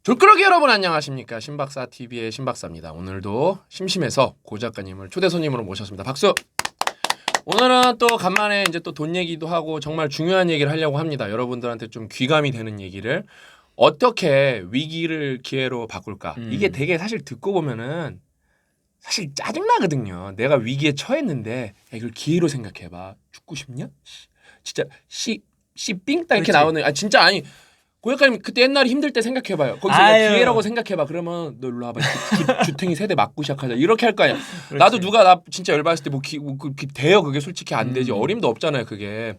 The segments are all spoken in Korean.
졸끄러기 여러분 안녕하십니까? 신박사TV의 신박사입니다. 오늘도 심심해서 고 작가님을 초대 손님으로 모셨습니다. 박수! 오늘은 또 간만에 이제 또 돈 얘기도 하고 정말 중요한 얘기를 하려고 합니다. 여러분들한테 좀 귀감이 되는 얘기를 어떻게 위기를 기회로 바꿀까? 이게 되게 사실 듣고 보면은 사실 짜증나거든요. 내가 위기에 처했는데 야, 이걸 기회로 생각해봐. 죽고 싶냐? 진짜 씨삥 딱 이렇게 나오는 진짜 아니 고객님 그때 옛날에 힘들 때 생각해봐요. 거기서 기회라고 생각해봐. 그러면 너 일로 와봐. 주탱이 세대 맞고 시작하자. 이렇게 할 거 아니야. 그렇지. 나도 누가 나 진짜 열받았을 때 돼요. 그게 솔직히 안 되지. 어림도 없잖아요. 그게.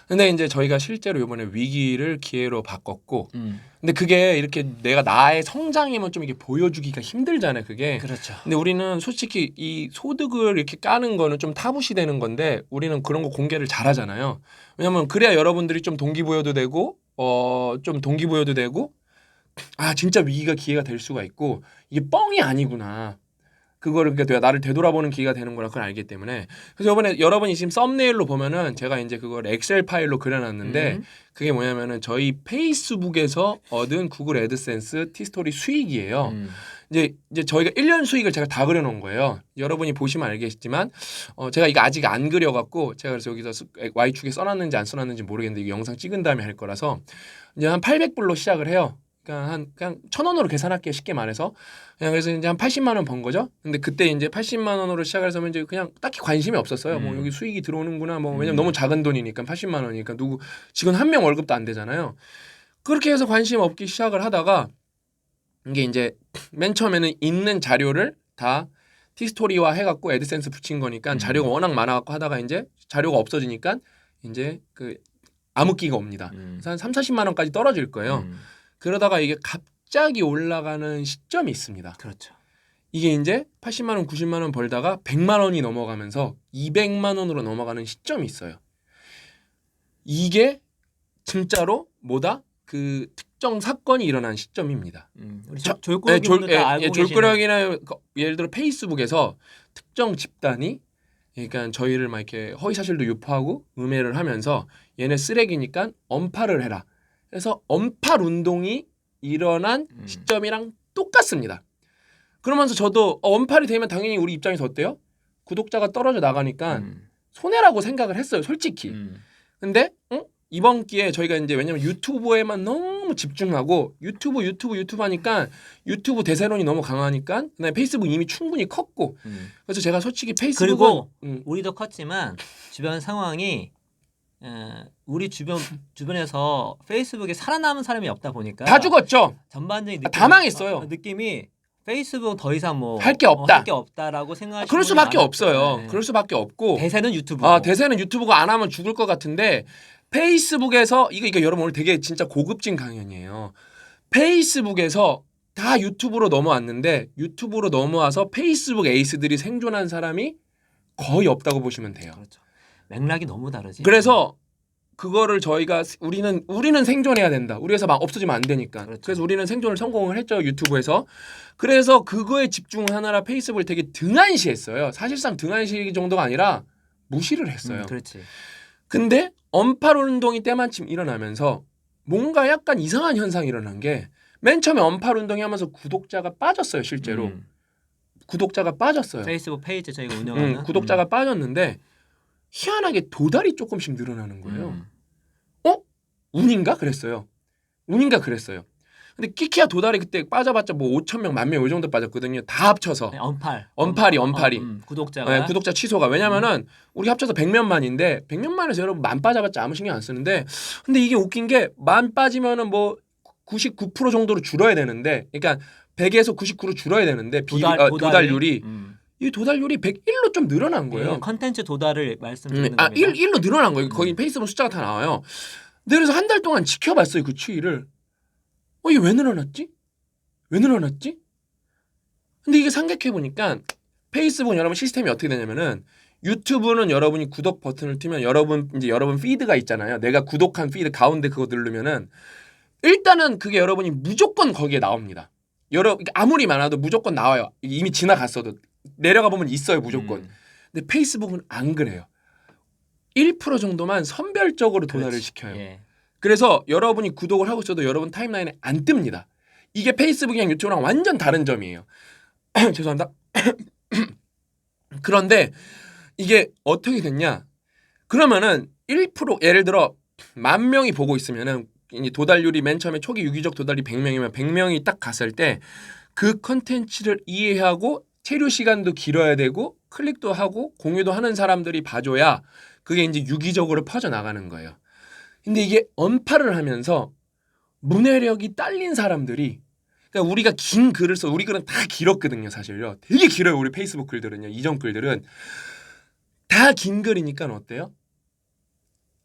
근데 이제 저희가 실제로 이번에 위기를 기회로 바꿨고 근데 그게 이렇게 내가 나의 성장이면 좀 이게 보여주기가 힘들잖아요. 그게. 그렇죠. 근데 우리는 솔직히 이 소득을 이렇게 까는 거는 좀 타부시되는 건데 우리는 그런 거 공개를 잘하잖아요. 왜냐면 그래야 여러분들이 좀 동기부여도 되고 좀 동기부여도 되고 진짜 위기가 기회가 될 수가 있고 이게 뻥이 아니구나. 그거를 그러니까 나를 되돌아보는 기회가 되는 거라 그걸 알기 때문에 그래서 이번에 여러분이 지금 썸네일로 보면은 제가 이제 그걸 엑셀 파일로 그려놨는데 그게 뭐냐면은 저희 페이스북에서 얻은 구글 애드센스 티스토리 수익이에요. 이제 저희가 1년 수익을 제가 다 그려놓은 거예요. 여러분이 보시면 알겠지만 제가 이거 아직 안 그려갖고 제가 그래서 여기서 Y축에 써놨는지 안 써놨는지 모르겠는데 이 영상 찍은 다음에 할 거라서 이제 한 800불로 시작을 해요. 그냥 1,000원으로 계산할게요. 쉽게 말해서. 그래서 이제 한 80만 원 번 거죠. 근데 그때 이제 80만 원으로 시작을 해서 이제 그냥 딱히 관심이 없었어요. 뭐 여기 수익이 들어오는구나. 뭐 왜냐면 너무 작은 돈이니까 80만 원이니까 누구 직원 한 명 월급도 안 되잖아요. 그렇게 해서 관심 없기 시작을 하다가 이게 이제 맨 처음에는 있는 자료를 다 티스토리화 해갖고 애드센스 붙인 거니까 자료가 워낙 많아갖고 하다가 이제 자료가 없어지니까 이제 그 암흑기가 옵니다. 그래서 한 30-40만 원까지 떨어질 거예요. 그러다가 이게 갑자기 올라가는 시점이 있습니다. 그렇죠. 이게 이제 80만 원, 90만 원 벌다가 100만 원이 넘어가면서 200만 원으로 넘어가는 시점이 있어요. 이게 진짜로 뭐다? 그 특정 사건이 일어난 시점입니다. 졸끄러기 다 알고 졸끄러기나 예를 들어 페이스북에서 특정 집단이 그러니까 저희를 막 이렇게 허위사실도 유포하고 음해를 하면서 얘네 쓰레기니까 언팔을 해라. 그래서 언팔 운동이 일어난 시점이랑 똑같습니다. 그러면서 저도 언팔이 되면 당연히 우리 입장에서 어때요? 구독자가 떨어져 나가니까 손해라고 생각을 했어요. 솔직히. 근데 이번 기회에 저희가 이제 왜냐면 유튜브에만 너무 집중하고 유튜브 하니까 유튜브 대세론이 너무 강하니까 그다음에 페이스북 이미 충분히 컸고 그래서 제가 솔직히 페이스북은 그리고 우리도 컸지만 주변 상황이 우리 주변에서 페이스북에 살아남은 사람이 없다 보니까 다 죽었죠. 전반적인 다 망했어요. 느낌이 페이스북 더 이상 뭐 할 게 없다. 할 게 없다라고 생각하시는 그럴 수밖에 없어요. 네. 그럴 수밖에 없고 대세는 유튜브. 대세는 유튜브가 안 하면 죽을 것 같은데 페이스북에서 이거 여러분 오늘 되게 진짜 고급진 강연이에요. 페이스북에서 다 유튜브로 넘어왔는데 유튜브로 넘어와서 페이스북 에이스들이 생존한 사람이 거의 없다고 보시면 돼요. 그렇죠. 맥락이 너무 다르지. 그래서 그거를 저희가 우리는 생존해야 된다. 우리에서 막 없어지면 안 되니까. 그렇죠. 그래서 우리는 생존을 성공을 했죠. 유튜브에서. 그래서 그거에 집중하느라 페이스북을 되게 등한시했어요. 사실상 등한시 정도가 아니라 무시를 했어요. 그렇지. 근데 언팔 운동이 때마침 일어나면서 뭔가 약간 이상한 현상이 일어난 게 맨 처음에 언팔 운동이 하면서 구독자가 빠졌어요. 실제로. 구독자가 빠졌어요. 페이스북 페이지 저희가 운영하는 구독자가 빠졌는데 희한하게 도달이 조금씩 늘어나는 거예요. 운인가 그랬어요. 근데 키키야 도달이 그때 빠져봤자 뭐 5,000명, 10,000명 이 정도 빠졌거든요. 다 합쳐서. 네, 언팔이. 구독자가. 네, 구독자 취소가. 왜냐면은 우리 합쳐서 100몇만인데 100몇만에서 여러분 만 빠져봤자 아무 신경 안 쓰는데 근데 이게 웃긴 게 만 빠지면은 뭐 99% 정도로 줄어야 되는데 그러니까 100에서 99로 줄어야 되는데 도달률이 이 도달률이 101로 좀 늘어난 거예요. 컨텐츠 도달을 말씀드리는 겁니다. 1로 늘어난 거예요. 거기 페이스북 숫자가 다 나와요. 근데 그래서 한 달 동안 지켜봤어요. 그 추이를. 이게 왜 늘어났지? 근데 이게 생각해보니까 페이스북은 여러분 시스템이 어떻게 되냐면은 유튜브는 여러분이 구독 버튼을 틀면 여러분 피드가 있잖아요. 내가 구독한 피드 가운데 그거 누르면은 일단은 그게 여러분이 무조건 거기에 나옵니다. 아무리 많아도 무조건 나와요. 이미 지나갔어도 내려가 보면 있어요. 무조건. 근데 페이스북은 안 그래요. 1% 정도만 선별적으로 도달을 시켜요. 예. 그래서 여러분이 구독을 하고 있어도 여러분 타임라인에 안 뜹니다. 이게 페이스북이랑 유튜브랑 완전 다른 점이에요. 죄송합니다. 그런데 이게 어떻게 됐냐? 그러면은 1% 예를 들어 10,000명이 보고 있으면은 이 도달률이 맨 처음에 초기 유기적 도달이 100명이면 100명이 딱 갔을 때 그 컨텐츠를 이해하고 체류 시간도 길어야 되고 클릭도 하고 공유도 하는 사람들이 봐줘야 그게 이제 유기적으로 퍼져 나가는 거예요. 근데 이게 언팔을 하면서 문해력이 딸린 사람들이 그러니까 우리가 긴 글을 써 우리 글은 다 길었거든요 사실요. 되게 길어요 우리 페이스북 글들은요. 이전 글들은 다 긴 글이니까 어때요?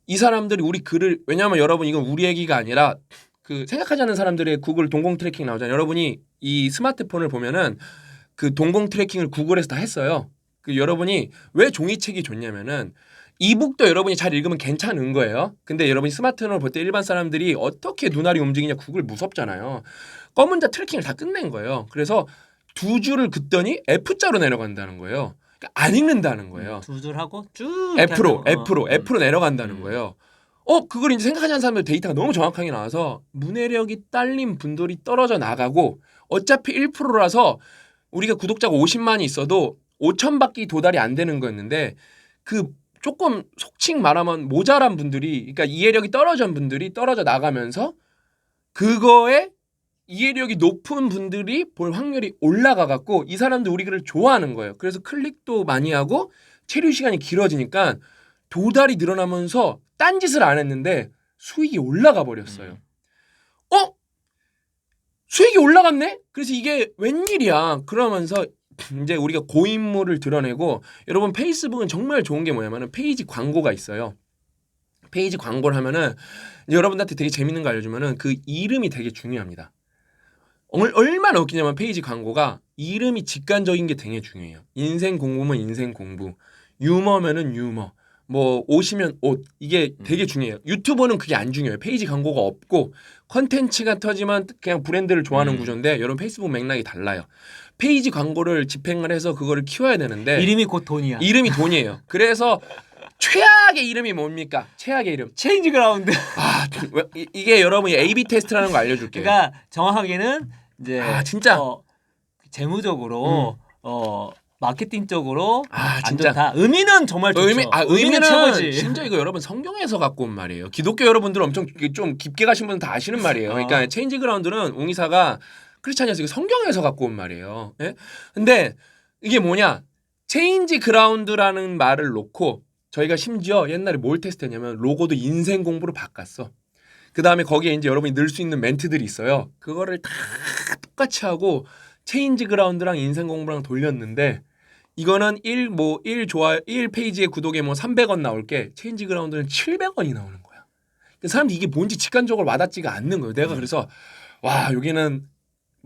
이 사람들이 우리 글을 왜냐하면 여러분 이건 우리 얘기가 아니라 그 생각하지 않는 사람들의 구글 동공 트래킹 나오잖아요. 여러분이 이 스마트폰을 보면은 그 동공 트래킹을 구글에서 다 했어요. 그 여러분이 왜 종이책이 좋냐면은 이북도 여러분이 잘 읽으면 괜찮은 거예요. 근데 여러분이 스마트폰을 볼 때 일반 사람들이 어떻게 눈알이 움직이냐 구글 무섭잖아요. 검은 자 트래킹을 다 끝낸 거예요. 그래서 두 줄을 긋더니 F자로 내려간다는 거예요. 그러니까 안 읽는다는 거예요. 두 줄 하고 쭉 이렇게 F로 하는 거. F로 내려간다는 거예요. 그걸 이제 생각하지 않는 사람들 데이터가 너무 정확하게 나와서 문해력이 딸린 분들이 떨어져 나가고 어차피 1%라서 우리가 구독자가 50만이 있어도 5천밖에 도달이 안 되는 거였는데 그 조금 속칭 말하면 모자란 분들이 그러니까 이해력이 떨어진 분들이 떨어져 나가면서 그거에 이해력이 높은 분들이 볼 확률이 올라가 갖고 이 사람들 우리 글을 좋아하는 거예요. 그래서 클릭도 많이 하고 체류 시간이 길어지니까 도달이 늘어나면서 딴짓을 안 했는데 수익이 올라가 버렸어요. 수익이 올라갔네? 그래서 이게 웬일이야? 그러면서 이제 우리가 고인물을 드러내고 여러분 페이스북은 정말 좋은 게 뭐냐면은 페이지 광고가 있어요. 페이지 광고를 하면은 여러분들한테 되게 재밌는 거 알려주면은 그 이름이 되게 중요합니다. 얼마나 웃기냐면 페이지 광고가 이름이 직관적인 게 되게 중요해요. 인생 공부면 인생 공부, 유머면은 유머, 뭐 옷이면 옷 이게 되게 중요해요. 유튜버는 그게 안 중요해요. 페이지 광고가 없고 컨텐츠가 터지면 그냥 브랜드를 좋아하는 구조인데 여러분 페이스북 맥락이 달라요. 페이지 광고를 집행을 해서 그거를 키워야 되는데 이름이 곧 돈이야. 이름이 돈이에요. 그래서 최악의 이름이 뭡니까? 최악의 이름. 체인지 그라운드. 이게 여러분이 A/B 테스트라는 거 알려줄게요. 그러니까 정확하게는 이제 진짜 재무적으로 마케팅적으로 안 진짜 좋다. 의미는 정말 좋죠. 의미는 최고지. 심지어 이거 여러분 성경에서 갖고 온 말이에요. 기독교 여러분들 엄청 좀 깊게 가신 분은 다 아시는 말이에요. 그러니까 체인지 그라운드는 웅이사가 크리스찬이어서 성경에서 갖고 온 말이에요. 예? 근데 이게 뭐냐? 체인지 그라운드라는 말을 놓고 저희가 심지어 옛날에 뭘 테스트했냐면 로고도 인생 공부로 바꿨어. 그 다음에 거기에 이제 여러분이 넣을 수 있는 멘트들이 있어요. 그거를 다 똑같이 하고 체인지 그라운드랑 인생 공부랑 돌렸는데 이거는 1 좋아요 1페이지에 구독에 뭐 300원 나올 게 체인지 그라운드는 700원이 나오는 거야. 사람들이 이게 뭔지 직관적으로 와닿지가 않는 거예요. 내가 그래서 와 여기는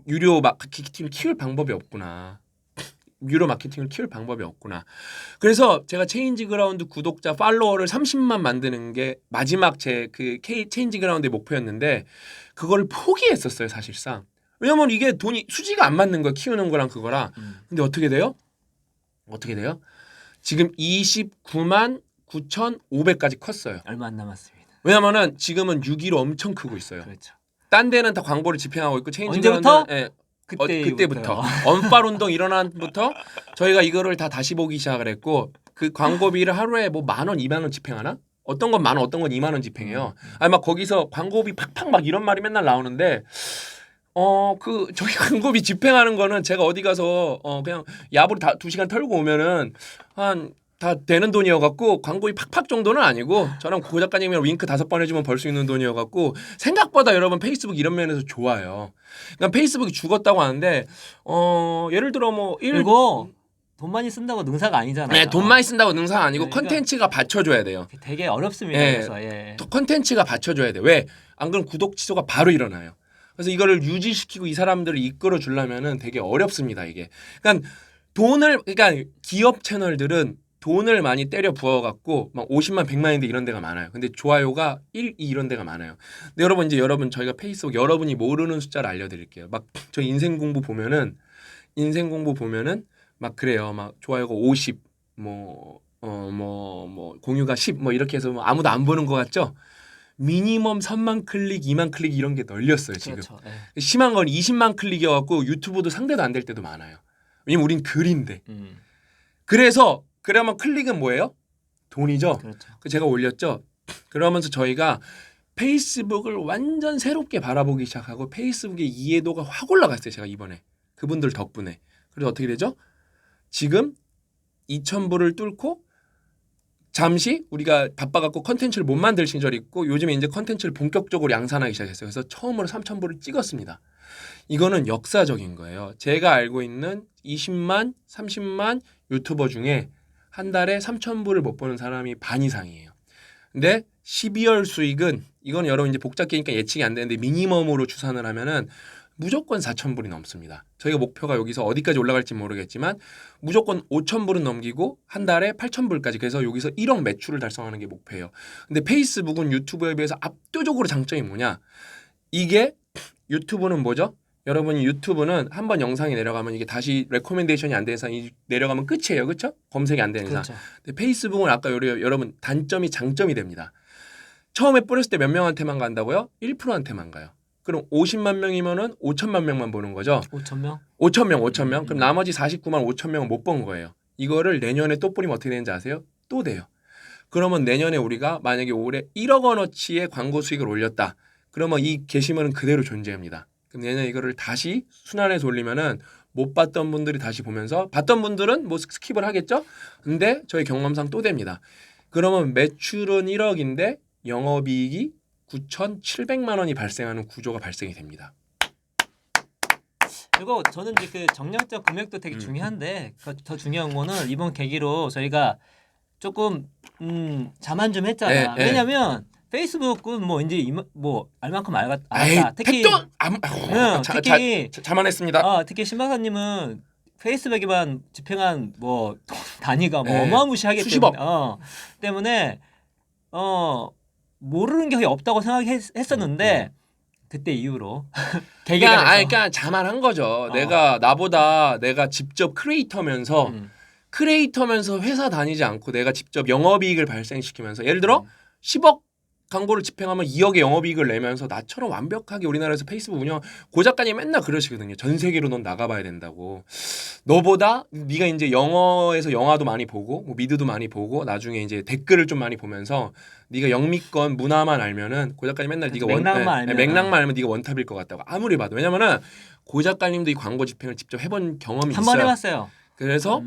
유료 마케팅을 키울 방법이 없구나. 유료 마케팅을 키울 방법이 없구나. 그래서 제가 체인지 그라운드 구독자 팔로워를 30만 만드는 게 마지막 제 그 체인지 그라운드의 목표였는데 그걸 포기했었어요 사실상. 왜냐면 이게 돈이 수지가 안 맞는 거야 키우는 거랑 그거랑. 근데 어떻게 돼요? 지금 29만 9,500까지 컸어요. 얼마 안 남았습니다. 왜냐면은 지금은 6위로 엄청 크고 있어요. 그렇죠. 딴 데는 다 광고를 집행하고 있고 체인지 언제부터? 그라운드는 그때부터 언빨 운동 일어난부터 저희가 이거를 다 다시 보기 시작을 했고 그 광고비를 하루에 뭐 10,000원, 20,000원 집행하나? 어떤 건 10,000원, 어떤 건 20,000원 집행해요. 아니 막 거기서 광고비 팍팍 막 이런 말이 맨날 나오는데 저희 광고비 집행하는 거는 제가 어디 가서 그냥 야부로 다 2시간 털고 오면은 다 되는 돈이어갖고 광고비 팍팍 정도는 아니고 저랑 고 작가님이랑 윙크 5번 해주면 벌 수 있는 돈이어갖고 생각보다 여러분 페이스북 이런 면에서 좋아요. 그러니까 페이스북이 죽었다고 하는데 예를 들어 뭐 그리고 돈 많이 쓴다고 능사가 아니잖아요. 네, 돈 많이 쓴다고 능사가 아니고 그러니까 컨텐츠가 받쳐줘야 돼요. 되게 어렵습니다. 예. 그래서 컨텐츠가 받쳐줘야 돼. 왜? 안 그러면 구독 취소가 바로 일어나요. 그래서 이거를 유지시키고 이 사람들을 이끌어 주려면은 되게 어렵습니다 이게. 그러니까 기업 채널들은 돈을 많이 때려 부어갖고 막 50만 100만인데 이런 데가 많아요. 근데 좋아요가 1, 2 이런 데가 많아요. 근데 여러분 저희가 페이스북 여러분이 모르는 숫자를 알려드릴게요. 막 저 인생 공부 보면은 막 그래요. 막 좋아요가 50, 뭐 공유가 10, 뭐 이렇게 해서 뭐 아무도 안 보는 것 같죠? 미니멈 3만 클릭, 2만 클릭 이런 게 널렸어요 지금. 그렇죠. 심한 건 20만 클릭이어갖고 유튜브도 상대도 안 될 때도 많아요. 왜냐면 우린 글인데. 그래서 그러면 클릭은 뭐예요? 돈이죠. 그렇죠. 제가 올렸죠. 그러면서 저희가 페이스북을 완전 새롭게 바라보기 시작하고 페이스북의 이해도가 확 올라갔어요. 제가 이번에 그분들 덕분에. 그래서 어떻게 되죠? 지금 2,000부를 뚫고 잠시 우리가 바빠갖고 컨텐츠를 못 만들 시절이 있고 요즘에 이제 컨텐츠를 본격적으로 양산하기 시작했어요. 그래서 처음으로 3,000부를 찍었습니다. 이거는 역사적인 거예요. 제가 알고 있는 20만, 30만 유튜버 중에 한 달에 3,000부를 못 보는 사람이 반 이상이에요. 근데 12월 수익은 이건 여러분 이제 복잡하니까 예측이 안 되는데 미니멈으로 추산을 하면은 무조건 4,000불이 넘습니다. 저희가 목표가 여기서 어디까지 올라갈지 모르겠지만 무조건 5,000불은 넘기고 한 달에 8,000불까지 그래서 여기서 1억 매출을 달성하는 게 목표예요. 근데 페이스북은 유튜브에 비해서 압도적으로 장점이 뭐냐? 이게 유튜브는 뭐죠? 여러분이 유튜브는 한번 영상이 내려가면 이게 다시 레코멘데이션이 안 되는 이상 내려가면 끝이에요. 그렇죠? 검색이 안 되는 이상. 그렇죠. 근데 페이스북은 아까 여러분 단점이 장점이 됩니다. 처음에 뿌렸을 때 몇 명한테만 간다고요? 1%한테만 가요. 그럼 50만 명이면은 5천만 명만 보는 거죠. 5,000명? 5천 명. 그럼 나머지 49만 5천 명은 못 본 거예요. 이거를 내년에 또 뿌리면 어떻게 되는지 아세요? 또 돼요. 그러면 내년에 우리가 만약에 올해 1억 원어치의 광고 수익을 올렸다. 그러면 이 게시물은 그대로 존재합니다. 그럼 내년 이거를 다시 순환해서 올리면은 못 봤던 분들이 다시 보면서 봤던 분들은 뭐 스킵을 하겠죠. 근데 저희 경험상 또 됩니다. 그러면 매출은 1억인데 영업이익이 9,700만 원이 발생하는 구조가 발생이 됩니다. 그리고 저는 이제 그 정량적 금액도 되게 중요한데 더 중요한 거는 이번 계기로 저희가 조금 자만 좀 했잖아. 네, 왜냐면 페이스북은 뭐 이제 뭐 알만큼 에이, 알았다. 특히 택도 특히 자만했습니다. 특히 신 박사님은 페이스북에만 집행한 뭐 단위가 뭐 네, 어마무시하기 수십억. 때문에 모르는 게 거의 없다고 생각했었는데 그때 이후로 계기가 돼서 그러니까 자만한 거죠. 내가 직접 크리에이터면서 회사 다니지 않고 내가 직접 영업이익을 발생시키면서 예를 들어 10억 광고를 집행하면 2억의 영업이익을 내면서 나처럼 완벽하게 우리나라에서 페이스북 운영 고 작가님 맨날 그러시거든요. 전 세계로 넌 나가봐야 된다고. 너보다 네가 이제 영어에서 영화도 많이 보고 뭐 미드도 많이 보고 나중에 이제 댓글을 좀 많이 보면서 네가 영미권 문화만 알면은 고 작가님 맨날 네가 맥락만 알면 네가 원탑일 것 같다고 아무리 봐도 왜냐면은 고 작가님도 이 광고 집행을 직접 해본 경험이 한 있어요. 번 해봤어요. 그래서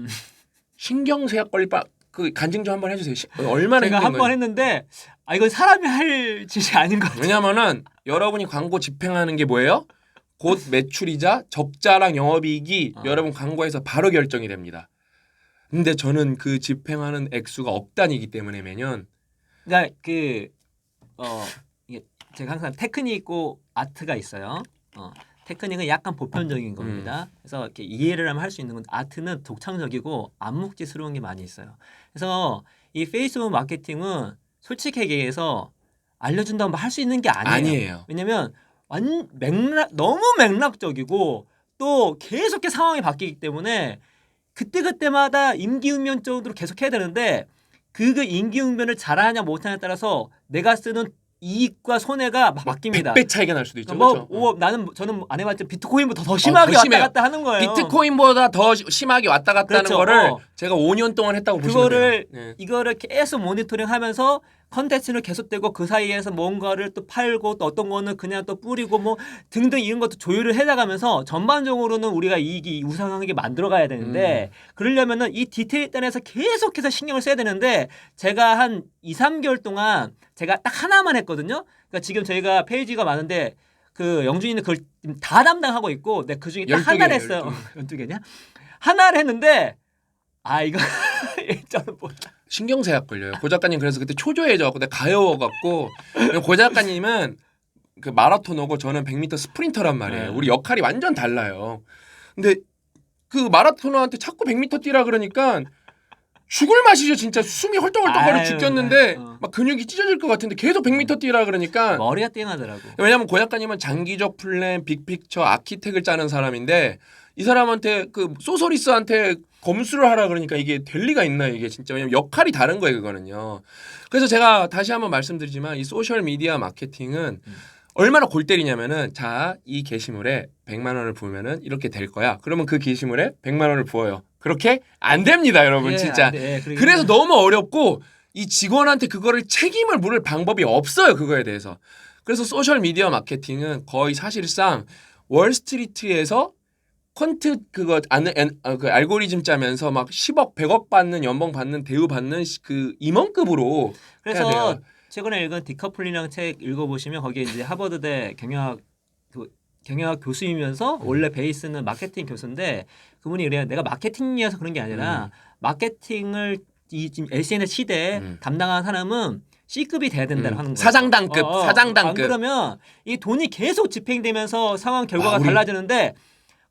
신경쇠약 걸릴 그 간증 좀 한번 해주세요. 얼마나 제가 한 번 했는데 이건 사람이 할 짓이 아닌 것 같아요. 왜냐면은 여러분이 광고 집행하는 게 뭐예요? 곧 매출이자 적자랑 영업이익이 여러분 광고에서 바로 결정이 됩니다. 근데 저는 그 집행하는 액수가 억 단위이기 때문에 매년 그러니까 이게 제가 항상 테크닉 있고 아트가 있어요. 테크닉은 약간 보편적인 겁니다. 그래서 이렇게 이해를 하면 할 수 있는 건 아트는 독창적이고 암묵지스러운 게 많이 있어요. 그래서 이 페이스북 마케팅은 솔직히 얘기해서 알려준다고 할 수 있는 게 아니에요. 왜냐면 너무 맥락적이고 또 계속해서 상황이 바뀌기 때문에 그때그때마다 임기응변적으로 계속 해야 되는데 그 임기응변을 잘하냐 못하냐에 따라서 내가 쓰는 이익과 손해가 막 바뀝니다. 100배 차이가 날 수도 있죠. 저는 안 해봤지만 비트코인보다 더 심하게 왔다 갔다 하는 거예요. 비트코인보다 더 심하게 왔다 갔다 하는 거를 제가 5년 동안 했다고 보시면 돼요. 이거를 계속 모니터링하면서 컨텐츠는 계속되고 그 사이에서 뭔가를 또 팔고 또 어떤 거는 그냥 또 뿌리고 뭐 등등 이런 것도 조율을 해나가면서 전반적으로는 우리가 이익이 우상하게 만들어가야 되는데 그러려면은 이 디테일 단에서 계속해서 신경을 써야 되는데 제가 한 2, 3개월 동안 제가 딱 하나만 했거든요. 그러니까 지금 저희가 페이지가 많은데 그 영준이는 그걸 다 담당하고 있고 내가 그 중에 딱 하나를 했어요. 12개냐? 하나를 했는데 이거 저는 뭐 신경쇠약 걸려요. 고 작가님 그래서 그때 초조해져갖고 내가 가여워갖고 고 작가님은 그 마라토너고 저는 100m 스프린터란 말이에요. 우리 역할이 완전 달라요. 근데 그 마라토너한테 자꾸 100m 뛰라 그러니까 죽을 맛이죠. 진짜 숨이 헐떡헐떡거려 죽겠는데 막 근육이 찢어질 것 같은데 계속 100m 뛰라 그러니까 머리가 띵하더라고. 왜냐면 고 작가님은 장기적 플랜, 빅픽처, 아키텍을 짜는 사람인데 이 사람한테 그 소서리스한테 검수를 하라 그러니까 이게 될 리가 있나요? 이게 진짜 왜냐면 역할이 다른 거예요, 그거는요. 그래서 제가 다시 한번 말씀드리지만 이 소셜 미디어 마케팅은 얼마나 골 때리냐면은 자, 이 게시물에 100만 원을 부으면은 이렇게 될 거야. 그러면 그 게시물에 100만 원을 부어요. 그렇게 안 됩니다, 여러분. 예, 진짜. 안 돼. 예, 그래서 너무 어렵고 이 직원한테 그거를 책임을 물을 방법이 없어요, 그거에 대해서. 그래서 소셜 미디어 마케팅은 거의 사실상 월스트리트에서 콘트 그거 그 알고리즘 짜면서 막 10억, 100억 받는 연봉 받는 대우 받는 그 임원급으로 해야 그래서 돼요. 최근에 읽은 디커플링이라는 책 읽어보시면 거기에 이제 하버드대 경영학 교수이면서 원래 베이스는 마케팅 교수인데 그분이 그래요. 내가 마케팅이어서 그런 게 아니라 마케팅을 이 지금 SNS 시대에 담당한 사람은 C급이 돼야 된다고 하는 거예요. 사장단급, 사장단급. 안 그러면 이 돈이 계속 집행되면서 상황 결과가 우리- 달라지는데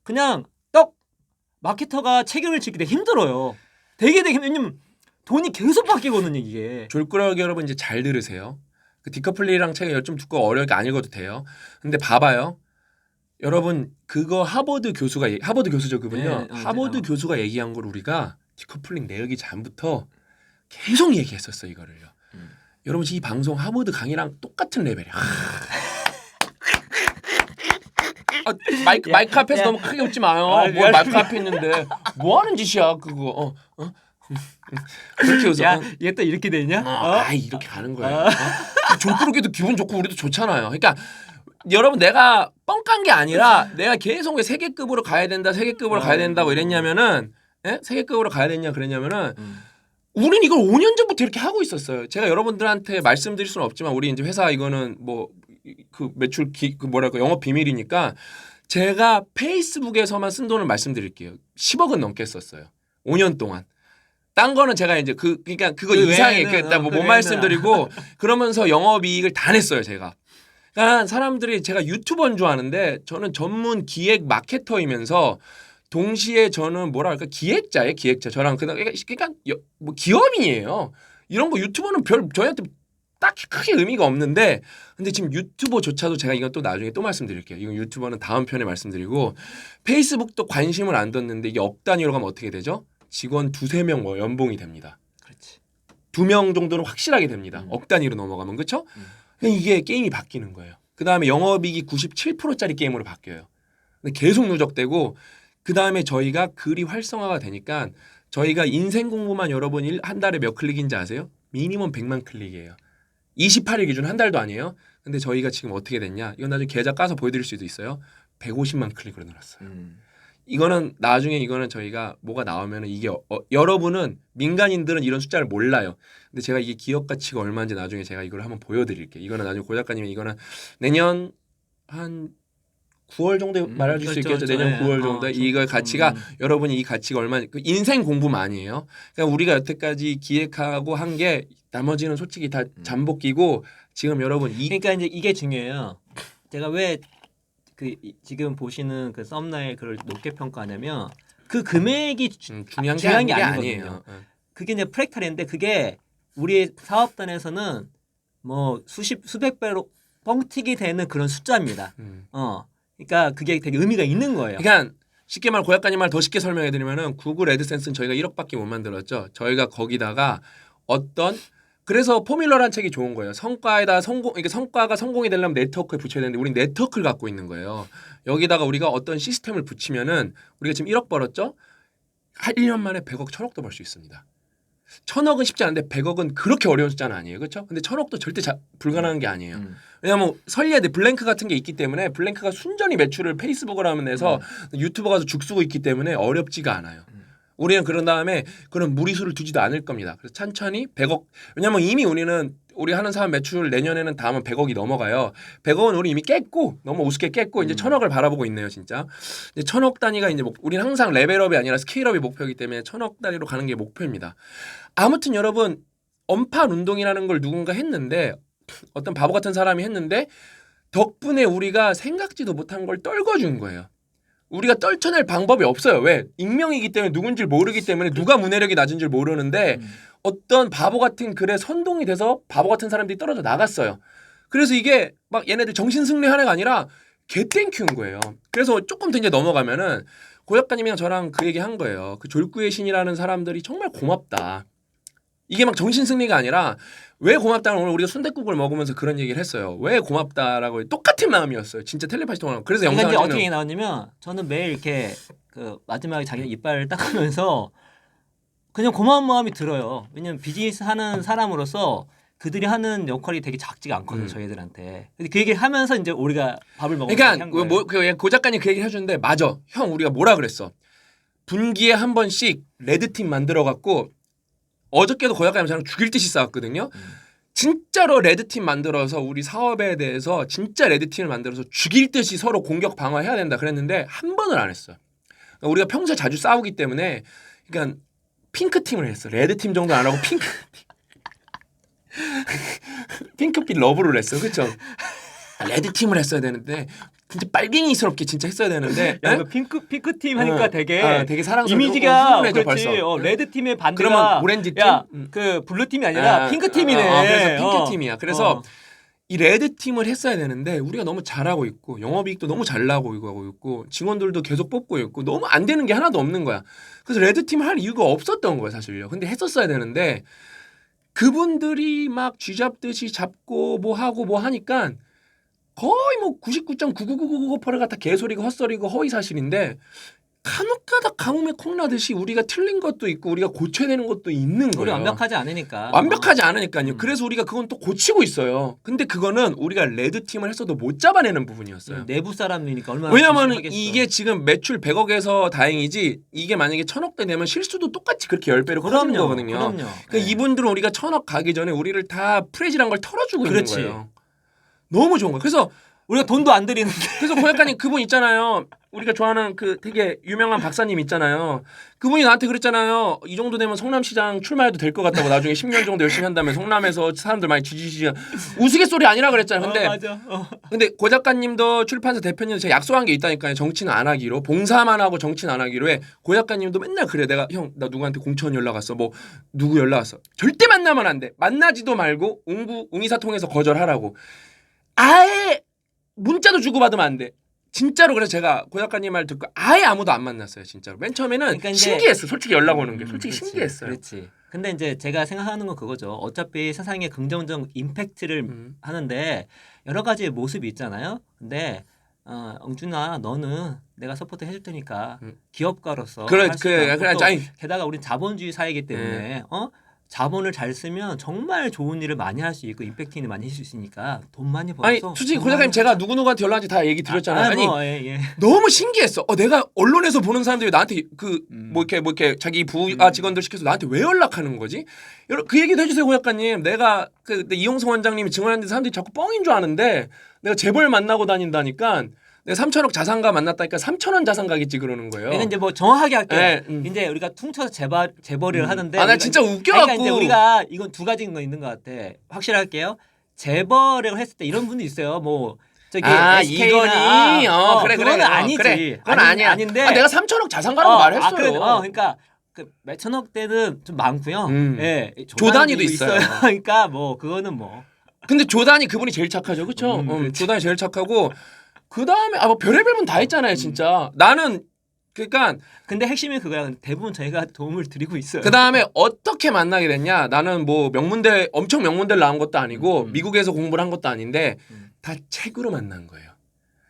그냥 떡 마케터가 책임을 지기 되게 힘들어요. 되게 왜냐면 돈이 계속 바뀌거든요 이게. 졸꾸러기 여러분 이제 잘 들으세요. 그 디커플리랑 책이 좀 두꺼워 어려우니까 안 읽어도 돼요. 근데 봐봐요. 여러분 그거 하버드 교수죠 그분요. 네, 하버드 교수가 얘기한 걸 우리가 디커플링 내역이 전부터 계속 얘기했었어 이거를요. 여러분 이 방송 하버드 강의랑 똑같은 레벨이야. 마이크 앞에서 너무 크게 웃지 마요. 뭐 마이크 앞에 있는데 뭐 하는 짓이야 그거. 그렇게 웃어. 야 얘 또 이렇게 되냐? 이렇게 가는 거예요. 졸꾸르기도 기분 좋고 우리도 좋잖아요. 그러니까 여러분 내가 뻥깐 게 아니라 내가 계속 왜 세계급으로 가야 된다, 세계급으로 가야 된다고 이랬냐면은 세계급으로 가야 됐냐 그랬냐면은 우린 이걸 5년 전부터 이렇게 하고 있었어요. 제가 여러분들한테 말씀드릴 수는 없지만 우리 이제 회사 이거는 뭐 그 매출 그 뭐랄까 영업 비밀이니까 제가 페이스북에서만 쓴 돈을 말씀드릴게요. 10억은 넘게 썼어요. 5년 동안. 딴 거는 제가 이제 그러니까 그거 이상의 못 말씀드리고 그러면서 영업이익을 다 냈어요, 제가. 그러니까 사람들이 제가 유튜버인 줄 아는데 저는 전문 기획 마케터이면서 동시에 저는 뭐랄까 기획자예요, 기획자. 저랑 그러니까 뭐 기업인이에요. 이런 거 유튜버는 별 저희한테 딱히 크게 의미가 없는데 근데 지금 유튜버조차도 제가 이건 또 나중에 또 말씀드릴게요. 이건 유튜버는 다음 편에 말씀드리고 페이스북도 관심을 안 뒀는데 이게 억 단위로 가면 어떻게 되죠? 직원 2-3명 뭐 연봉이 됩니다. 그렇지. 2명 정도는 확실하게 됩니다. 억 단위로 넘어가면 그렇죠? 이게 게임이 바뀌는 거예요. 그다음에 영업이익이 97%짜리 게임으로 바뀌어요. 근데 계속 누적되고 그다음에 저희가 글이 활성화가 되니까 저희가 인생 공부만 여러분 한 달에 몇 클릭인지 아세요? 미니멈 100만 클릭이에요. 28일 기준 한 달도 아니에요. 근데 저희가 지금 어떻게 됐냐? 이건 나중에 계좌 까서 보여드릴 수도 있어요. 150만 클릭으로 늘었어요. 이거는 나중에 이거는 저희가 뭐가 나오면은 이게 여러분은 민간인들은 이런 숫자를 몰라요. 근데 제가 이게 기업 가치가 얼마인지 나중에 제가 이걸 한번 보여드릴게요. 이거는 나중에 고 작가님이 이거는 내년 한 9월 정도에 말해줄 수 있겠죠. 내년 9월 정도에 이거 가치가 여러분이 이 가치가 얼마인지 그 인생 공부만이에요. 그러니까 우리가 여태까지 기획하고 한 게 나머지는 솔직히 다 잠복기고 지금 여러분 그러니까 이제 이게 중요해요. 제가 왜 지금 보시는 그 썸네일 글을 높게 평가하냐면 그 금액이 중요한 게 게 아니거든요. 아니에요. 그게 이제 프랙탈인데 그게 우리 사업단에서는 뭐 수백 배로 뻥튀기 되는 그런 숫자입니다. 그러니까 그게 되게 의미가 있는 거예요. 그러니까 쉽게 말 고약가님 말 더 쉽게 설명해 드리면은 구글 애드센스는 저희가 1억밖에 못 만들었죠. 저희가 거기다가 그래서 포뮬러란 책이 좋은 거예요. 그러니까 성과가 성공이 되려면 네트워크에 붙여야 되는데 우린 네트워크를 갖고 있는 거예요. 여기다가 우리가 어떤 시스템을 붙이면은 우리가 지금 1억 벌었죠? 한 1년 만에 100억, 1000억도 벌 수 있습니다. 1000억은 쉽지 않은데 100억은 그렇게 어려운 숫자는 아니에요. 그렇죠? 근데 1000억도 절대 불가능한 게 아니에요. 왜냐하면 설리에 블랭크 같은 게 있기 때문에 블랭크가 순전히 매출을 페이스북으로 하면 해서 유튜버 가서 죽 쓰고 있기 때문에 어렵지가 않아요. 우리는 그런 다음에 그런 무리수를 두지도 않을 겁니다. 그래서 천천히 100억 왜냐하면 이미 우리 하는 사람 매출 내년에는 다음은 100억이 넘어가요. 100억은 우리 이미 깼고 너무 우습게 깼고 이제 1000억을 바라보고 있네요, 진짜. 이제 1000억 단위가 이제 우리는 항상 레벨업이 아니라 스케일업이 목표이기 때문에 1000억 단위로 가는 게 목표입니다. 아무튼 여러분 언판 운동이라는 걸 누군가 했는데 어떤 바보 같은 사람이 했는데 덕분에 우리가 생각지도 못한 걸 떨궈준 거예요. 우리가 떨쳐낼 방법이 없어요. 왜? 익명이기 때문에 누군지 모르기 때문에 누가 문해력이 낮은 줄 모르는데 어떤 바보 같은 글에 선동이 돼서 바보 같은 사람들이 떨어져 나갔어요. 그래서 이게 막 얘네들 정신승리 하는 게 아니라 개땡큐인 거예요. 그래서 조금 더 이제 넘어가면은 고 작가님이랑 저랑 그 얘기 한 거예요. 그 졸구의 신이라는 사람들이 정말 고맙다. 이게 막 정신승리가 아니라 왜 고맙다는 오늘 우리가 순댓국을 먹으면서 그런 얘기를 했어요. 왜 고맙다라고 똑같은 마음이었어요. 진짜 텔레파시 통화로. 그래서 그러니까 영상을 이제 찍는 어떻게 나왔냐면 저는 매일 이렇게 그 마지막에 자기 이빨을 닦으면서 그냥 고마운 마음이 들어요. 왜냐면 비즈니스 하는 사람으로서 그들이 하는 역할이 되게 작지가 않거든요. 저희들한테. 근데 그 얘기를 하면서 이제 우리가 밥을 먹으면서 그러니까 한 거예요. 고 작가님 그 얘기를 해주는데 맞아. 형 우리가 뭐라 그랬어. 분기에 한 번씩 레드팀 만들어갖고 어저께도 고 작가님 저랑 죽일 듯이 싸웠거든요. 진짜로 레드팀 만들어서 우리 사업에 대해서 진짜 레드팀을 만들어서 죽일 듯이 서로 공격 방어해야 된다 그랬는데 한 번을 안 했어요. 그러니까 우리가 평소에 자주 싸우기 때문에 그러니까 핑크팀을 했어. 레드팀 정도 안 하고 핑크빛 러브를 했어. 그렇죠? 레드팀을 했어야 되는데 진짜 빨갱이스럽게 진짜 했어야 되는데 야, 이거 핑크 팀 하니까 되게 사랑스러워. 이미지가 훈훈해져, 그렇지. 벌써. 레드 팀의 반대가 그러면 오렌지 팀? 야, 그 블루 팀이 아니라 핑크 팀이네. 그래서 핑크 팀이야. 그래서 이 레드 팀을 했어야 되는데 우리가 너무 잘하고 있고 영업이익도 너무 잘 나고 있고 직원들도 계속 뽑고 있고 너무 안 되는 게 하나도 없는 거야. 그래서 레드 팀을 할 이유가 없었던 거야 사실요. 근데 했었어야 되는데 그분들이 막 쥐잡듯이 잡고 뭐 하고 뭐 하니까 거의 뭐 99.99999%가 다 개소리고 헛소리고 허위 사실인데 간혹가다 가뭄에 콩나듯이 우리가 틀린 것도 있고 우리가 고쳐야 되는 것도 있는 거예요. 우리 완벽하지 않으니까. 완벽하지 않으니까요. 그래서 우리가 그건 또 고치고 있어요. 근데 그거는 우리가 레드팀을 했어도 못 잡아내는 부분이었어요. 내부 사람이니까 얼마나 왜냐면 조심하겠어. 이게 지금 매출 100억에서 다행이지 이게 만약에 1000억대 되면 실수도 똑같이 그렇게 10배로 커지는 거거든요. 그럼요. 그러니까 네. 이분들은 우리가 1000억 가기 전에 우리를 다 프레질한 걸 털어주고 그렇지. 있는 거예요. 너무 좋은 거예요. 그래서 우리가 돈도 안 들이는데. 고 작가님 그분 있잖아요. 우리가 좋아하는 그 되게 유명한 박사님 있잖아요. 그분이 나한테 그랬잖아요. 이 정도 되면 성남시장 출마해도 될 것 같다고 나중에 10년 정도 열심히 한다면 성남에서 사람들 많이 지지시지 우스갯소리 아니라 그랬잖아요. 근데 맞아. 근데 고 작가님도 출판사 대표님도 제가 약속한 게 있다니까요. 정치는 안 하기로 봉사만 하고 정치는 안 하기로 해. 고 작가님도 맨날 그래. 내가 형 나 누구한테 공천 연락 왔어. 뭐 누구 연락 왔어. 절대 만나면 안 돼. 만나지도 말고 웅이사 통해서 거절하라고. 아예 문자도 주고받으면 안 돼. 진짜로 그래서 제가 고 작가님 말 듣고 아예 아무도 안 만났어요. 진짜로. 맨 처음에는 그러니까 이제 신기했어. 솔직히 연락 오는 게. 솔직히 그렇지, 신기했어요. 그렇지. 근데 이제 제가 생각하는 건 그거죠. 어차피 세상에 긍정적 임팩트를 하는데 여러 가지 모습이 있잖아요. 근데 영준아 너는 내가 서포트 해줄 테니까 기업가로서 그래, 할 수 그래, 있는 그래, 또 아니. 게다가 우린 자본주의 사회이기 때문에 자본을 잘 쓰면 정말 좋은 일을 많이 할 수 있고 임팩트 있는 많이 할 수 있으니까 돈 많이 벌어서 아니 솔직히 고 작가님 제가 누구누구한테 연락한지 다 얘기 드렸잖아요. 아니 예. 너무 신기했어. 내가 언론에서 보는 사람들이 나한테 뭐 이렇게 자기 부하 직원들 시켜서 나한테 왜 연락하는 거지? 그 얘기도 해주세요, 고 작가님. 내가 그때 이용성 원장님이 증언했는데 사람들이 자꾸 뻥인 줄 아는데 내가 재벌 만나고 다닌다니까. 내가 3천억 자산가 만났다니까 3천원 자산가겠지 그러는 거예요. 내가 이제 뭐 정확하게 할게요. 네, 이제 우리가 퉁쳐서 재벌이를 하는데 나 진짜 웃겨갖고. 그러니까 이제 우리가 이건 두 가지인 거 있는 것 같아. 확실할게요. 재벌을 했을 때 이런 분도 있어요. 뭐 저기 SK나 이거니 그래 그건 아니지. 그래. 그건 아니야. 아닌데 내가 3천억 자산가라고 말했어요. 그러니까 그 몇천억 대는 좀 많고요. 예, 조단위도 있어요. 그러니까 뭐 그거는 뭐. 근데 조단이 그분이 제일 착하죠, 그렇죠? 조단이 제일 착하고 그 다음에 뭐 별의별 분 다 했잖아요, 진짜. 나는 그러니까 근데 핵심이 그거야. 대부분 저희가 도움을 드리고 있어요. 그 다음에 어떻게 만나게 됐냐? 나는 뭐 엄청 명문대를 나온 것도 아니고 미국에서 공부를 한 것도 아닌데 다 책으로 만난 거예요.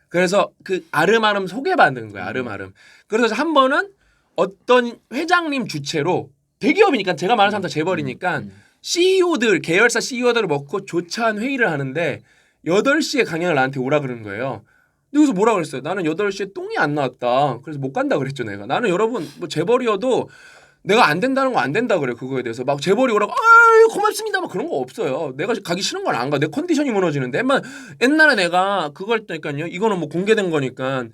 그래서 그 아름아름 소개받은 거야, 아름아름. 그래서 한 번은 어떤 회장님 주최로 대기업이니까 제가 말하는 사람 다 재벌이니까 CEO들 계열사 CEO들을 먹고 조차한 회의를 하는데 8시에 강연을 나한테 오라 그러는 거예요. 근데 여기서 뭐라 그랬어요? 나는 8시에 똥이 안 나왔다. 그래서 못 간다 그랬죠, 내가. 나는 여러분 뭐 재벌이어도 내가 안 된다는 거 안 된다 그래. 그거에 대해서 막 재벌이 오라고 아유 고맙습니다 막 그런 거 없어요. 내가 가기 싫은 건 안 가. 내 컨디션이 무너지는데 옛날에 내가 그거 했다니까요. 이거는 뭐 공개된 거니까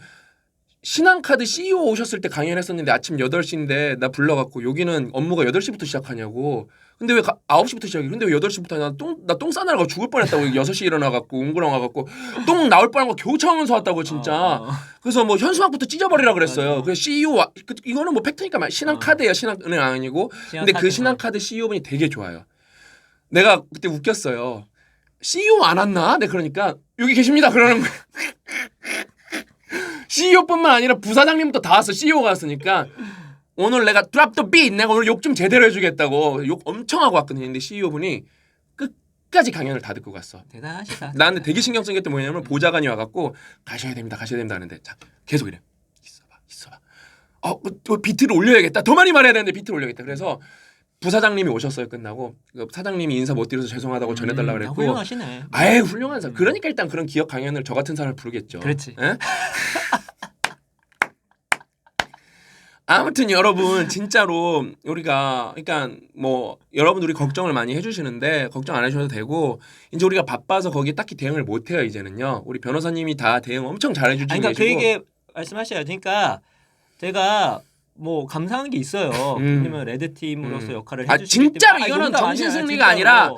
신한카드 CEO 오셨을 때 강연했었는데 아침 8시인데 나 불러갖고 여기는 업무가 8시부터 시작하냐고. 근데 왜 9시부터 시작해? 근데 왜 8시부터 나 똥 싸느라고 죽을 뻔했다고 6시에 일어나갖고 웅그랑 와갖고 똥 나올 뻔한 거 겨우 참으면서 왔다고 진짜. 그래서 뭐 현수막부터 찢어버리라 그랬어요. 그래서 CEO 이거는 뭐 팩트니까 신한카드예요. 신한은행 아니고. 근데 그 신한카드 CEO분이 되게 좋아요. 내가 그때 웃겼어요. CEO 안 왔나? 네 그러니까 여기 계십니다. 그러는 거예요. CEO뿐만 아니라 부사장님도 다 왔어. CEO가 왔으니까 오늘 내가 drop the beat 내가 오늘 욕 좀 제대로 해주겠다고 욕 엄청 하고 왔거든요. 근데 CEO분이 끝까지 강연을 다 듣고 갔어. 대단하시다. 나한테 되게 신경 쓴 게 또 뭐냐면 보좌관이 와갖고 가셔야 됩니다 하는데 자 계속 이래. 있어봐. 또 비트를 올려야겠다. 더 많이 말해야 되는데 비트를 올려야겠다. 그래서 부사장님이 오셨어요. 끝나고 사장님이 인사 못 드려서 죄송하다고 전해달라고 그랬고. 훌륭하시네. 아예 훌륭한 사람. 그러니까 일단 그런 기업 강연을 저 같은 사람을 부르겠죠. 그렇지. 에? 아무튼 여러분 진짜로 우리가 그러니까 뭐 여러분들이 걱정을 많이 해주시는데 걱정 안 하셔도 되고 이제 우리가 바빠서 거기에 딱히 대응을 못 해요. 이제는요. 우리 변호사님이 다 대응 엄청 잘해주시고 그러니까 그 계시고. 얘기 말씀하셔요. 그러니까 제가 뭐 감사한 게 있어요. 왜냐면 레드 팀으로서 역할을 해주시기 진짜로 때문에. 이거는 농담 정신 아니야, 승리가 진짜로. 아니라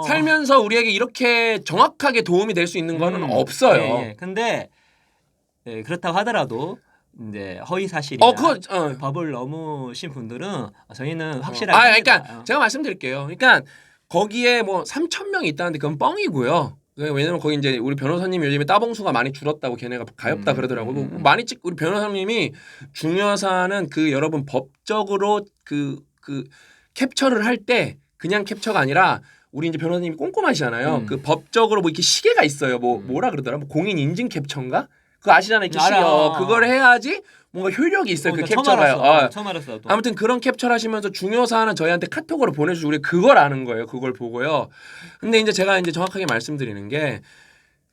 살면서 우리에게 이렇게 정확하게 도움이 될 수 있는 거는 없어요. 예. 근데 그렇다고 하더라도 이제 허위 사실이나 법을 넘으신 분들은 저희는 확실하게 그러니까 제가 말씀드릴게요. 그러니까 거기에 뭐 3,000명이 있다는데 그건 뻥이고요. 왜냐면 거기 이제 우리 변호사님이 요즘에 따봉수가 많이 줄었다고 걔네가 가엾다 그러더라고. 많이 우리 변호사님이 중요사는 그 여러분 법적으로 그 캡처를 할 때 그냥 캡처가 아니라 우리 이제 변호사님이 꼼꼼하시잖아요. 그 법적으로 뭐 이렇게 시계가 있어요. 뭐라 그러더라? 뭐 공인 인증 캡처인가? 그거 아시잖아요. 이렇게 시계. 그걸 해야지 뭔가 효력이 있어요. 그 캡처가요. 처음 알았어. 아무튼 그런 캡처를 하시면서 중요 사안은 저희한테 카톡으로 보내주시고 우리 그걸 아는 거예요. 그걸 보고요. 근데 이제 제가 이제 정확하게 말씀드리는 게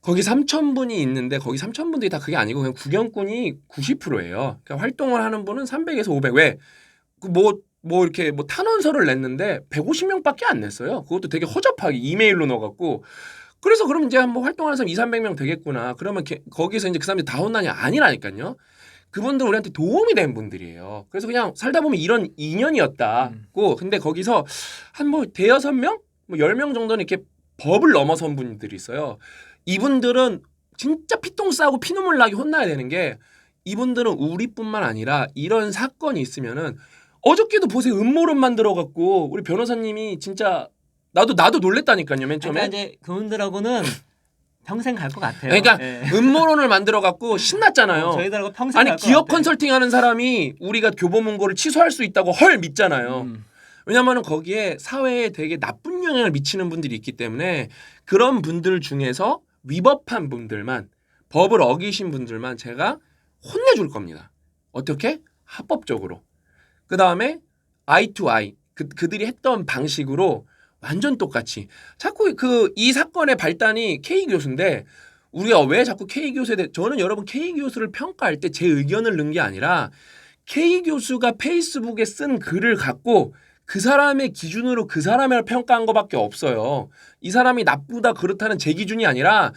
거기 3,000분이 있는데 거기 3,000분들이 다 그게 아니고 그냥 구경꾼이 90%예요. 그러니까 활동을 하는 분은 300에서 500. 왜? 뭐 이렇게 뭐 탄원서를 냈는데 150명밖에 안 냈어요. 그것도 되게 허접하게 이메일로 넣어갖고. 그래서 그럼 이제 뭐 활동하는 사람 200~300명 되겠구나. 그러면 거기서 이제 그 사람들이 다 혼나냐? 아니라니까요. 그분들 우리한테 도움이 된 분들이에요. 그래서 그냥 살다 보면 이런 인연이었다고. 근데 거기서 한 뭐 대여섯 명, 뭐 10명 정도는 이렇게 법을 넘어선 분들이 있어요. 이분들은 진짜 피똥 싸고 피눈물 나게 혼나야 되는 게 이분들은 우리뿐만 아니라 이런 사건이 있으면은 어저께도 보세요. 음모론 만들어 갖고 우리 변호사님이 진짜 나도 놀랬다니까요. 맨 처음에. 그러니까 이제 그분들하고는 평생 갈 것 같아요. 그러니까 음모론을 만들어 갖고 신났잖아요. 저희들하고 평생 아니 갈것 기업 같아. 컨설팅하는 사람이 우리가 교보문고를 취소할 수 있다고 헐 믿잖아요. 왜냐하면 거기에 사회에 되게 나쁜 영향을 미치는 분들이 있기 때문에 그런 분들 중에서 위법한 분들만 법을 어기신 분들만 제가 혼내줄 겁니다. 어떻게? 합법적으로. 그 다음에 eye to eye 그들이 했던 방식으로 완전 똑같이 자꾸 이 사건의 발단이 K 교수인데 우리가 왜 자꾸 K 교수에 대해 저는 여러분 K 교수를 평가할 때 제 의견을 넣은 게 아니라 K 교수가 페이스북에 쓴 글을 갖고 그 사람의 기준으로 그 사람을 평가한 것밖에 없어요. 이 사람이 나쁘다 그렇다는 제 기준이 아니라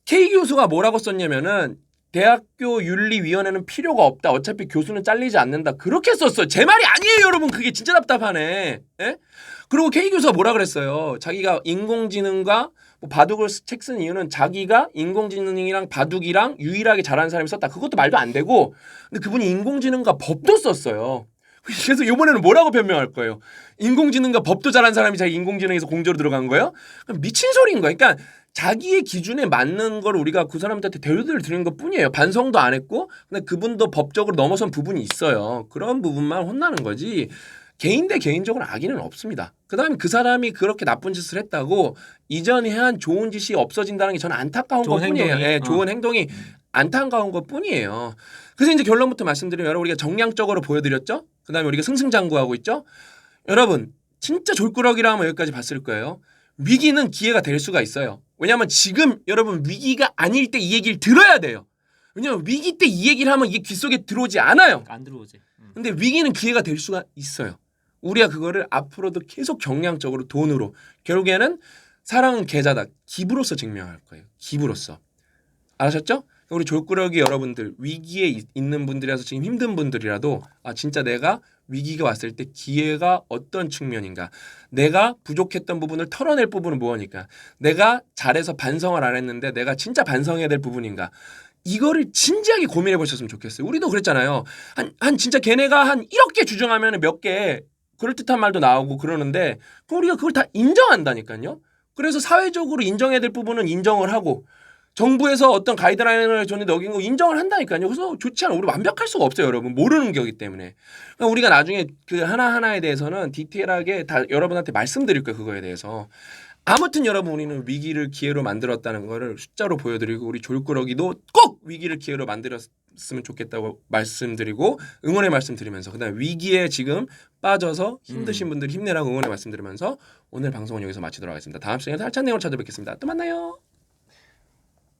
K 교수가 뭐라고 썼냐면은 대학교 윤리위원회는 필요가 없다. 어차피 교수는 잘리지 않는다. 그렇게 썼어요. 제 말이 아니에요, 여러분. 그게 진짜 답답하네. 예? 그리고 K 교수가 뭐라 그랬어요. 자기가 인공지능과 바둑을 책 쓴 이유는 자기가 인공지능이랑 바둑이랑 유일하게 잘하는 사람이 썼다. 그것도 말도 안 되고. 근데 그분이 인공지능과 법도 썼어요. 그래서 이번에는 뭐라고 변명할 거예요? 인공지능과 법도 잘하는 사람이 자기 인공지능에서 공조로 들어간 거예요? 미친 소리인 거예요. 그러니까 자기의 기준에 맞는 걸 우리가 그 사람한테 대우를 드리는 것 뿐이에요. 반성도 안 했고 근데 그분도 법적으로 넘어선 부분이 있어요. 그런 부분만 혼나는 거지 개인 대 개인적으로 악의는 없습니다. 그다음에 그 사람이 그렇게 나쁜 짓을 했다고 이전에 한 좋은 짓이 없어진다는 게 저는 안타까운 것 뿐이에요. 예, 좋은 행동이 안타까운 것 뿐이에요. 그래서 이제 결론부터 말씀드리면 여러분 우리가 정량적으로 보여드렸죠. 그다음에 우리가 승승장구하고 있죠. 여러분 진짜 졸꾸러기라 하면 여기까지 봤을 거예요. 위기는 기회가 될 수가 있어요. 왜냐하면 지금 여러분 위기가 아닐 때 이 얘기를 들어야 돼요. 왜냐하면 위기 때 이 얘기를 하면 이게 귀 속에 들어오지 않아요. 안 들어오지. 근데 위기는 기회가 될 수가 있어요. 우리가 그거를 앞으로도 계속 정량적으로 돈으로 결국에는 사랑은 계좌다. 기부로서 증명할 거예요. 기부로서. 알았셨죠? 우리 졸꾸러기 여러분들 위기에 있는 분들이라서 지금 힘든 분들이라도 진짜 내가 위기가 왔을 때 기회가 어떤 측면인가 내가 부족했던 부분을 털어낼 부분은 무엇일까 내가 잘해서 반성을 안 했는데 내가 진짜 반성해야 될 부분인가 이거를 진지하게 고민해 보셨으면 좋겠어요. 우리도 그랬잖아요. 한 진짜 걔네가 한 1억 개 주장하면 몇 개 그럴듯한 말도 나오고 그러는데 우리가 그걸 다 인정한다니까요. 그래서 사회적으로 인정해야 될 부분은 인정을 하고 정부에서 어떤 가이드라인을 줬는데 어긴 거 인정을 한다니까요. 그래서 좋지 않아. 우리 완벽할 수가 없어요, 여러분. 모르는 거기 때문에. 그러니까 우리가 나중에 그 하나하나에 대해서는 디테일하게 다 여러분한테 말씀드릴 거예요, 그거에 대해서. 아무튼 여러분 우리는 위기를 기회로 만들었다는 거를 숫자로 보여드리고 우리 졸꾸러기도 꼭 위기를 기회로 만들었으면 좋겠다고 말씀드리고 응원의 말씀 드리면서 그다음에 위기에 지금 빠져서 힘드신 분들 힘내라고 응원의 말씀 드리면서 오늘 방송은 여기서 마치도록 하겠습니다. 다음 시간에 더 알찬 내용으로 찾아뵙겠습니다. 또 만나요.